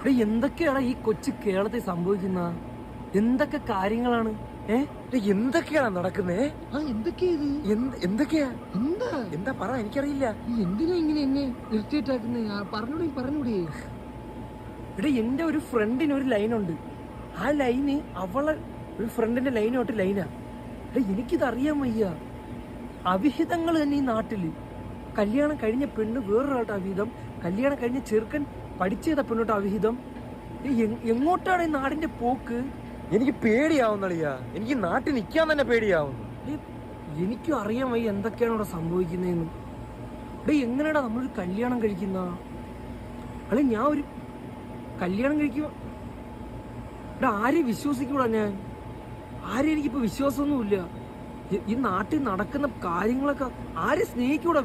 എന്തൊക്കെയാണ് ഈ കൊച്ചു കേരളത്തിൽ സംഭവിക്കുന്ന എന്തൊക്കെ കാര്യങ്ങളാണ്? എന്തൊക്കെയാണ് നടക്കുന്നേ? എന്തൊക്കെയാ ഇത്? എന്തൊക്കെയാ? എന്താ എന്താ പറ, എനിക്കറിയില്ല. എന്തിനാ ഇങ്ങനെ എന്നെ ഇറിറ്റേറ്റ് ആക്കുന്നേ? പറഞ്ഞൂടെ. എന്റെ ഒരു ഫ്രണ്ടിന് ഒരു ലൈനുണ്ട്. ആ ലൈന് അവളെ ഒരു ഫ്രണ്ടിന്റെ ലൈനോട്ട് ലൈനാ. എനിക്കിത് അറിയാൻ വയ്യ. അവിഹിതങ്ങൾ തന്നെ ഈ നാട്ടില്. കല്യാണം കഴിഞ്ഞ പെണ്ണ് വേറൊരാളുടെ അവിഹിതം, കല്യാണം കഴിഞ്ഞ ചെറുക്കൻ പഠിച്ചേത പെണ്ണോട്ട് അവിഹിതം. എങ്ങോട്ടാണ് ഈ നാടിന്റെ പോക്ക്? എനിക്ക് പേടിയാവുന്നളിയാ. എനിക്ക് നാട്ടിൽ നിൽക്കാൻ തന്നെ പേടിയാവുന്നു. എനിക്കും അറിയാൻ വയ്യ എന്തൊക്കെയാണ് ഇവിടെ സംഭവിക്കുന്നതെന്ന്. എങ്ങനെയാടാ നമ്മളൊരു കല്യാണം കഴിക്കുന്ന? ഞാൻ ഒരു കല്യാണം കഴിക്കുമ്പോ ആരെയും വിശ്വസിക്കൂടാ ഞാൻ? ആരെയും എനിക്കിപ്പോ വിശ്വാസമൊന്നുമില്ല. ഈ നാട്ടിൽ നടക്കുന്ന കാര്യങ്ങളൊക്കെ ആരെ സ്നേഹിക്കൂടാ?